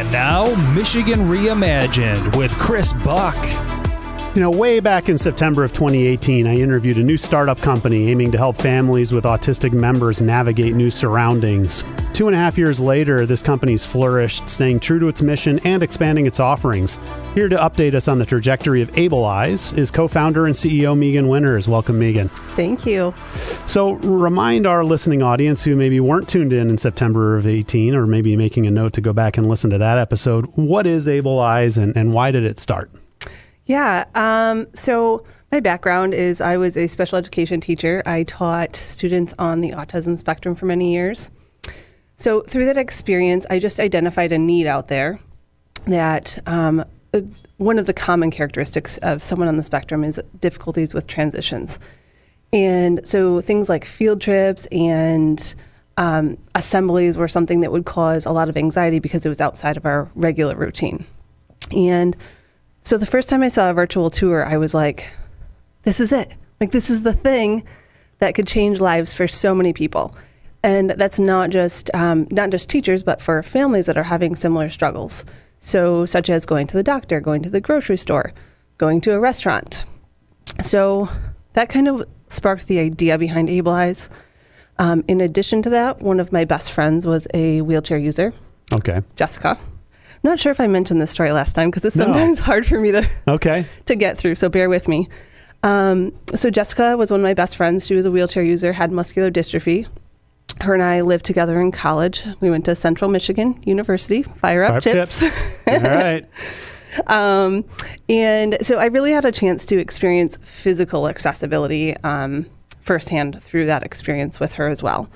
And now, Michigan Reimagined with Chris Buck. You know, way back in September of 2018, I interviewed a new startup company aiming to help families with autistic members navigate new surroundings. 2.5 years later, this company's flourished, staying true to its mission and expanding its offerings. Here to update us on the trajectory of Able Eyes is co-founder and CEO Meegan Winters. Welcome, Meegan. Thank you. So remind our listening audience who maybe weren't tuned in September of 18, or maybe making a note to go back and listen to that episode. What is Able Eyes and why did it start? Yeah. So my background is I was a special education teacher. I taught students on the autism spectrum for many years. So through that experience, I just identified a need out there that one of the common characteristics of someone on the spectrum is difficulties with transitions. And so things like field trips and assemblies were something that would cause a lot of anxiety because it was outside of our regular routine. And so the first time I saw a virtual tour, I was like, this is it. Like, this is the thing that could change lives for so many people. And that's not just teachers, but for families that are having similar struggles. So such as going to the doctor, going to the grocery store, going to a restaurant. So that kind of sparked the idea behind Able Eyes. In addition to that, one of my best friends was a wheelchair user. Okay. Jessica. Not sure if I mentioned this story last time because it's sometimes hard for me to get through, so bear with me. So Jessica was one of my best friends. She was a wheelchair user, had muscular dystrophy. Her and I lived together in college. We went to Central Michigan University. Fire up chips. All right. And so I really had a chance to experience physical accessibility firsthand through that experience with her as well.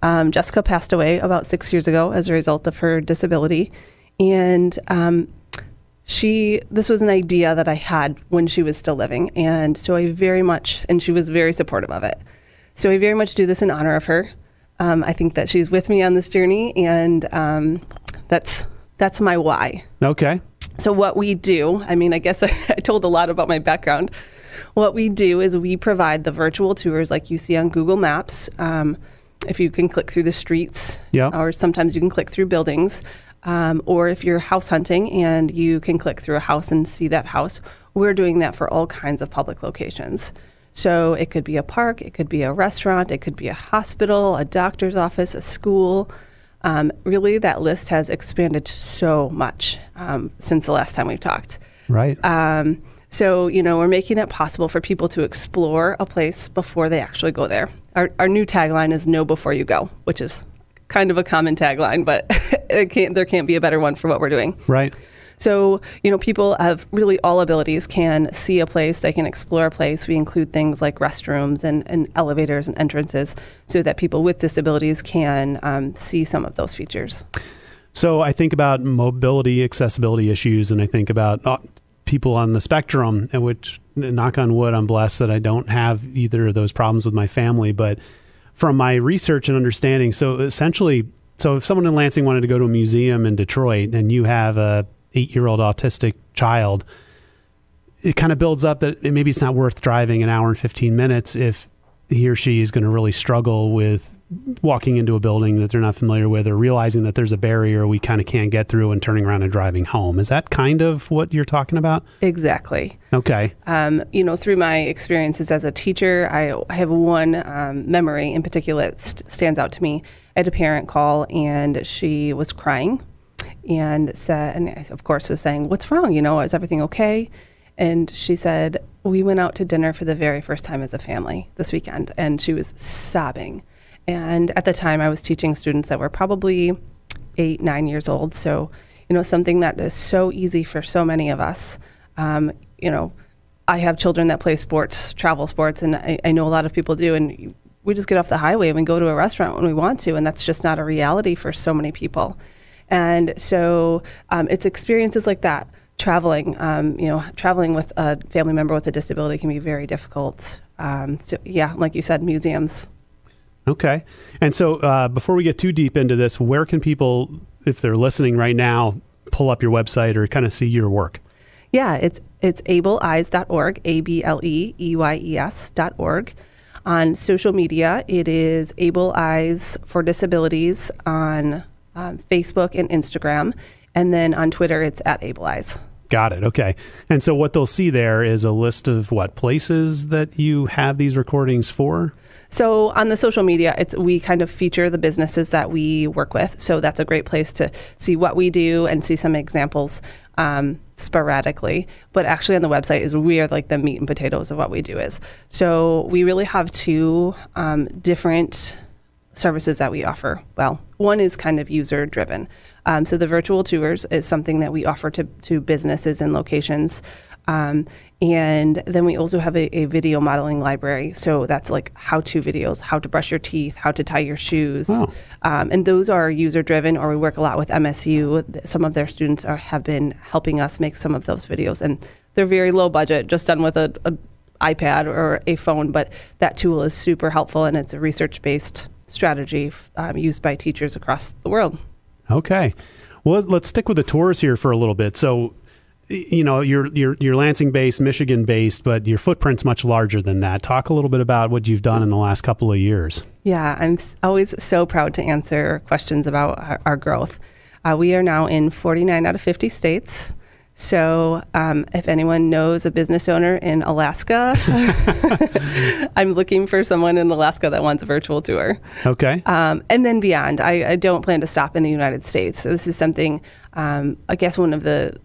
Jessica passed away about 6 years ago as a result of her disability. And this was an idea that I had when she was still living. And so and she was very supportive of it. So I very much do this in honor of her. I think that she's with me on this journey, and that's my why. Okay. So what we do, I guess I told a lot about my background. What we do is we provide the virtual tours like you see on Google Maps. If you can click through the streets, or sometimes you can click through buildings. Or if you're house hunting and you can click through a house and see that house, we're doing that for all kinds of public locations. So it could be a park, it could be a restaurant, it could be a hospital, a doctor's office, a school. Really, that list has expanded so much since the last time we've talked. Right. So, we're making it possible for people to explore a place before they actually go there. Our new tagline is "Know Before You Go," which is kind of a common tagline, but there can't be a better one for what we're doing. Right. So, people of really all abilities can see a place, they can explore a place. We include things like restrooms and elevators and entrances so that people with disabilities can see some of those features. So I think about mobility, accessibility issues, and I think about people on the spectrum, and which, knock on wood, I'm blessed that I don't have either of those problems with my family, but from my research and understanding, so essentially, if someone in Lansing wanted to go to a museum in Detroit and you have a 8-year-old autistic child, it kind of builds up that maybe it's not worth driving an hour and 15 minutes if he or she is going to really struggle with walking into a building that they're not familiar with, or realizing that there's a barrier we kind of can't get through and turning around and driving home. Is that kind of what you're talking about? Exactly. Okay. Through my experiences as a teacher, I have one memory in particular that stands out to me. I had a parent call and she was crying and I, of course, was saying, "What's wrong? Is everything okay?" And she said, "We went out to dinner for the very first time as a family this weekend," and she was sobbing. And at the time, I was teaching students that were probably 8, 9 years old. So, something that is so easy for so many of us. I have children that play sports, travel sports, and I know a lot of people do. And we just get off the highway and we go to a restaurant when we want to, and that's just not a reality for so many people. And so it's experiences like that. Traveling with a family member with a disability can be very difficult. Like you said, museums. Okay. And so before we get too deep into this, where can people, if they're listening right now, pull up your website or kind of see your work? Yeah, it's ableeyes.org, ABLEEYES.org. On social media, it is Able Eyes for Disabilities on Facebook and Instagram. And then on Twitter, it's at Ableize. Got it. Okay. And so what they'll see there is a list of what places that you have these recordings for? So on the social media, we kind of feature the businesses that we work with. So that's a great place to see what we do and see some examples sporadically. But actually on the website is where like the meat and potatoes of what we do is. So we really have two different services that we offer. Well, one is kind of user driven. So the virtual tours is something that we offer to businesses and locations. And then we also have a video modeling library. So that's like how-to videos, how to brush your teeth, how to tie your shoes. Oh. And those are user-driven, or we work a lot with MSU. Some of their students have been helping us make some of those videos. And they're very low budget, just done with an iPad or a phone. But that tool is super helpful, and it's a research-based strategy used by teachers across the world. Okay. Well, let's stick with the tours here for a little bit. So, you know, you're Lansing-based, Michigan-based, but your footprint's much larger than that. Talk a little bit about what you've done in the last couple of years. Yeah, I'm always so proud to answer questions about our growth. We are now in 49 out of 50 states. So if anyone knows a business owner in Alaska, I'm looking for someone in Alaska that wants a virtual tour. Okay. And then beyond, I don't plan to stop in the United States. So this is something, I guess one of the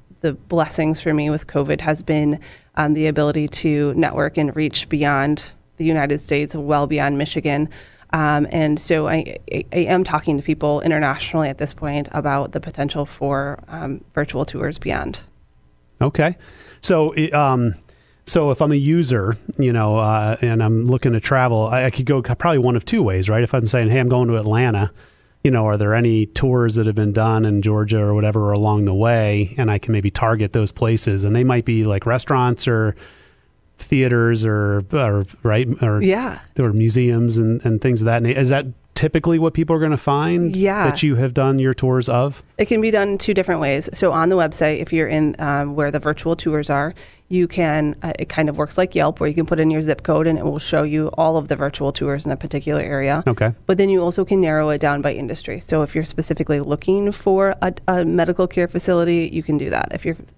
blessings for me with COVID has been the ability to network and reach beyond the United States, well beyond Michigan. And so I am talking to people internationally at this point about the potential for virtual tours beyond. Okay. So, so if I'm a user, you know, and I'm looking to travel, I could go probably one of two ways, right? If I'm saying, hey, I'm going to Atlanta, you know, are there any tours that have been done in Georgia or whatever along the way? And I can maybe target those places, and they might be like restaurants or theaters or right? Or, yeah. Or museums and things of that nature. Is that typically what people are going to find that you have done your tours of? It can be done two different ways. So on the website, if you're in where the virtual tours are, you can, it kind of works like Yelp, where you can put in your zip code and it will show you all of the virtual tours in a particular area. Okay. But then you also can narrow it down by industry. So if you're specifically looking for a medical care facility, you can do that.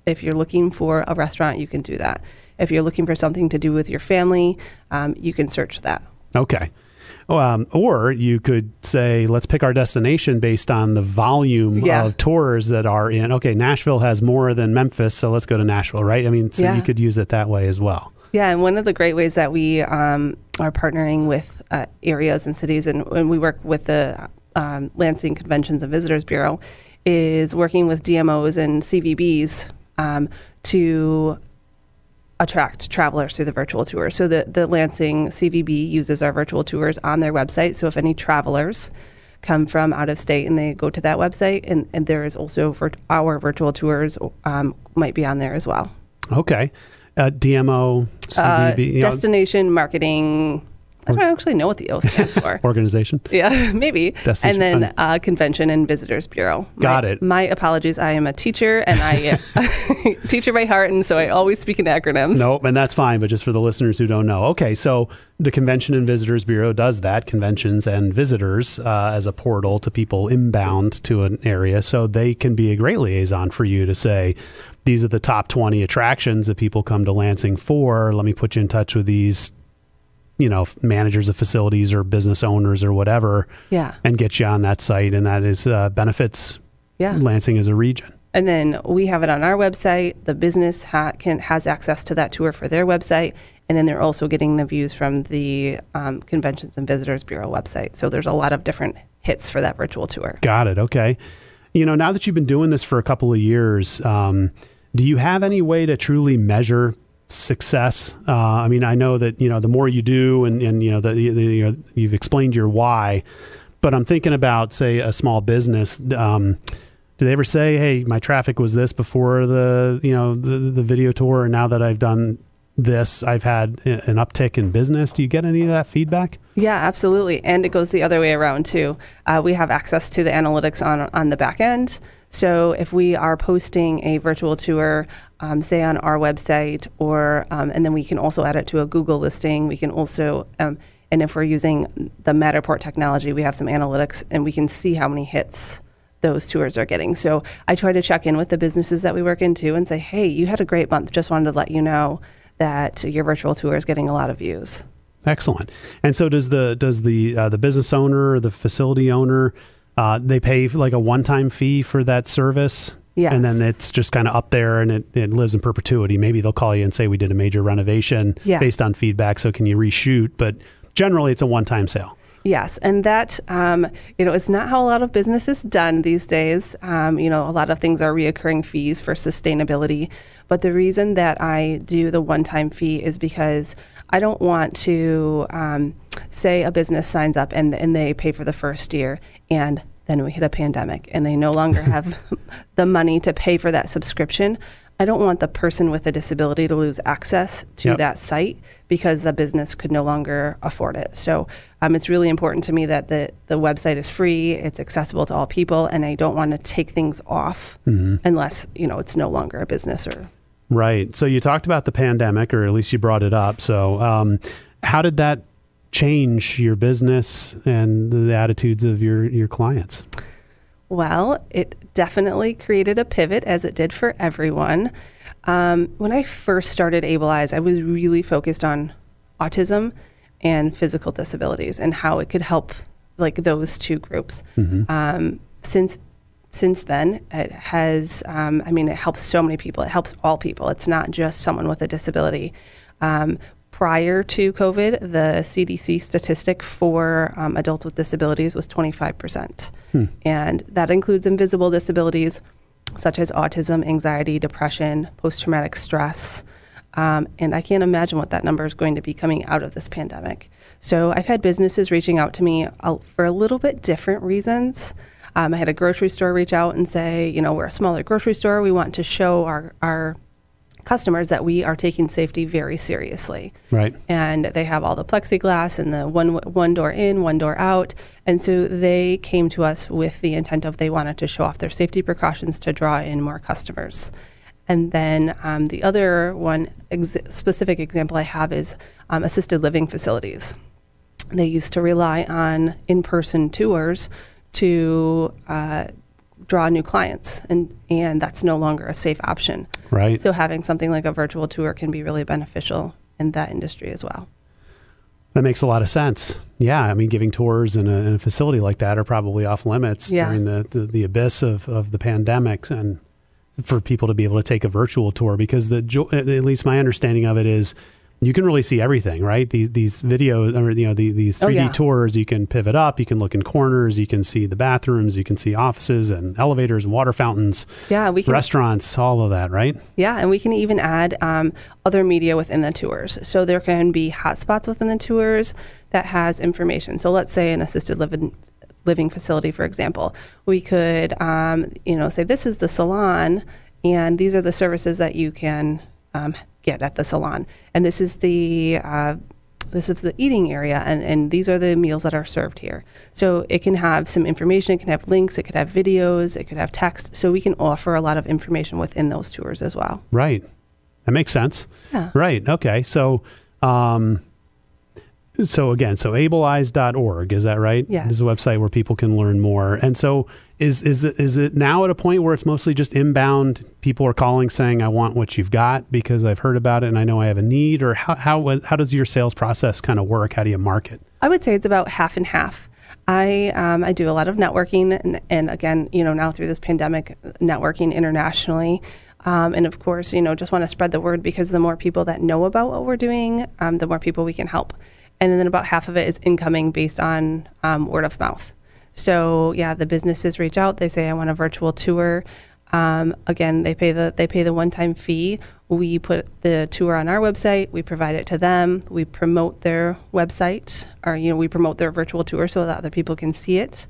If you're looking for a restaurant, you can do that. If you're looking for something to do with your family, you can search that. Okay. Or you could say, let's pick our destination based on the volume of tours that are in. Okay, Nashville has more than Memphis, so let's go to Nashville, right? I mean, so you could use it that way as well. Yeah, and one of the great ways that we are partnering with areas and cities, and we work with the Lansing Conventions and Visitors Bureau, is working with DMOs and CVBs to attract travelers through the virtual tour. So the Lansing CVB uses our virtual tours on their website. So if any travelers come from out of state and they go to that website, and there is also our virtual tours might be on there as well. Okay. DMO, CVB. Destination Marketing. I don't actually know what the O stands for. Organization? Yeah, maybe. Destination. And then Convention and Visitors Bureau. Got it. My apologies. I am a teacher, and I teacher by heart, and so I always speak in acronyms. Nope, and that's fine, but just for the listeners who don't know. Okay, so the Convention and Visitors Bureau does that, conventions and visitors, as a portal to people inbound to an area, so they can be a great liaison for you to say, these are the top 20 attractions that people come to Lansing for. Let me put you in touch with these, you know, managers of facilities or business owners or whatever, and get you on that site. And that is benefits Lansing as a region. And then we have it on our website. The business has access to that tour for their website. And then they're also getting the views from the Conventions and Visitors Bureau website. So there's a lot of different hits for that virtual tour. Got it. Okay. You know, now that you've been doing this for a couple of years, do you have any way to truly measure success? I mean, I know that, you know, the more you do and you know, you've explained your why, but I'm thinking about, say, a small business. Do they ever say, hey, my traffic was this before the video tour, and now that I've done this, I've had an uptick in business? Do you get any of that feedback? Yeah, absolutely. And it goes the other way around too. We have access to the analytics on the back end. So if we are posting a virtual tour, say on our website, or and then we can also add it to a Google listing. We can also, and if we're using the Matterport technology, we have some analytics, and we can see how many hits those tours are getting. So I try to check in with the businesses that we work into and say, hey, you had a great month. Just wanted to let you know that your virtual tour is getting a lot of views. Excellent. And so does the business owner or the facility owner, they pay like a one-time fee for that service? Yes. And then it's just kind of up there and it lives in perpetuity. Maybe they'll call you and say, we did a major renovation based on feedback. So can you reshoot? But generally it's a one-time sale. Yes. And that, it's not how a lot of business is done these days. A lot of things are reoccurring fees for sustainability. But the reason that I do the one-time fee is because I don't want to say a business signs up and they pay for the first year and then we hit a pandemic and they no longer have the money to pay for that subscription. I don't want the person with a disability to lose access to that site because the business could no longer afford it. So it's really important to me that the website is free, it's accessible to all people, and I don't want to take things off unless, it's no longer a business or... Right. So you talked about the pandemic, or at least you brought it up. So how did that change your business and the attitudes of your clients? Well, it definitely created a pivot, as it did for everyone. When I first started Able-Eyes, I was really focused on autism and physical disabilities and how it could help like those two groups. Since then, it has, it helps so many people. It helps all people. It's not just someone with a disability. Prior to COVID, the CDC statistic for adults with disabilities was 25%. And that includes invisible disabilities such as autism, anxiety, depression, post-traumatic stress. And I can't imagine what that number is going to be coming out of this pandemic. So I've had businesses reaching out to me for a little bit different reasons. I had a grocery store reach out and say, we're a smaller grocery store. We want to show our customers that we are taking safety very seriously. Right. And they have all the plexiglass and the one door in, one door out. And so they came to us with the intent of they wanted to show off their safety precautions to draw in more customers. And then the other one specific example I have is assisted living facilities. They used to rely on in-person tours to draw new clients, and that's no longer a safe option. Right. So having something like a virtual tour can be really beneficial in that industry as well. That makes a lot of sense. Yeah, I mean, giving tours in a facility like that are probably off limits during the abyss of the pandemic, and for people to be able to take a virtual tour, because at least my understanding of it is you can really see everything, right? These videos, or these 3D tours, you can pivot up, you can look in corners, you can see the bathrooms, you can see offices and elevators and water fountains, restaurants, all of that, right? Yeah, and we can even add other media within the tours. So there can be hotspots within the tours that has information. So let's say an assisted living facility, for example, we could, say this is the salon, and these are the services that you can get at the salon, and this is the eating area, and these are the meals that are served here. So it can have some information, it can have links, it could have videos, it could have text. So we can offer a lot of information within those tours as well. Right, that makes sense. Yeah. Right. Okay. So ableeyes.org, is that right? Yes. This is a website where people can learn more. And so is it now at a point where it's mostly just inbound? People are calling saying, I want what you've got because I've heard about it and I know I have a need? Or how does your sales process kind of work? How do you market? I would say it's about half and half. I do a lot of networking, and again, now through this pandemic, networking internationally. And of course, just want to spread the word, because the more people that know about what we're doing, the more people we can help. And then about half of it is incoming based on word of mouth. So the businesses reach out. They say, I want a virtual tour. Again, they pay the one-time fee. We put the tour on our website. We provide it to them. We promote their website, or we promote their virtual tour so that other people can see it.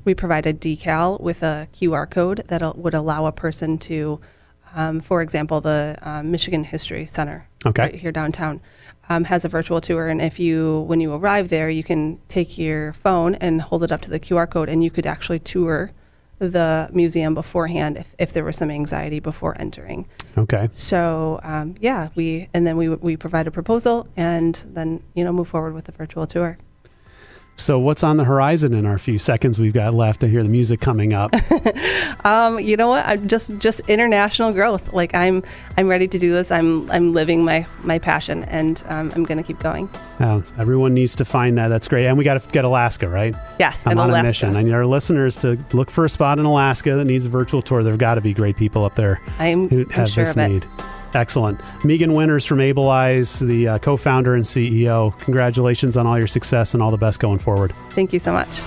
We provide a decal with a QR code that would allow a person to, for example, the Michigan History Center right here downtown. Has a virtual tour, and when you arrive there, you can take your phone and hold it up to the QR code, and you could actually tour the museum beforehand if there was some anxiety before entering. Okay. So we provide a proposal and then move forward with the virtual tour. So what's on the horizon in our few seconds we've got left to hear the music coming up? You know what? I'm just international growth. Like I'm ready to do this. I'm living my passion, and I'm going to keep going. Everyone needs to find that. That's great. And we got to get Alaska, right? Yes, I'm on Alaska. a mission. I need our listeners to look for a spot in Alaska that needs a virtual tour. There've got to be great people up there who have sure this of it. need. Excellent. Meegan Winters from Able Eyes, the co-founder and CEO. Congratulations on all your success and all the best going forward. Thank you so much.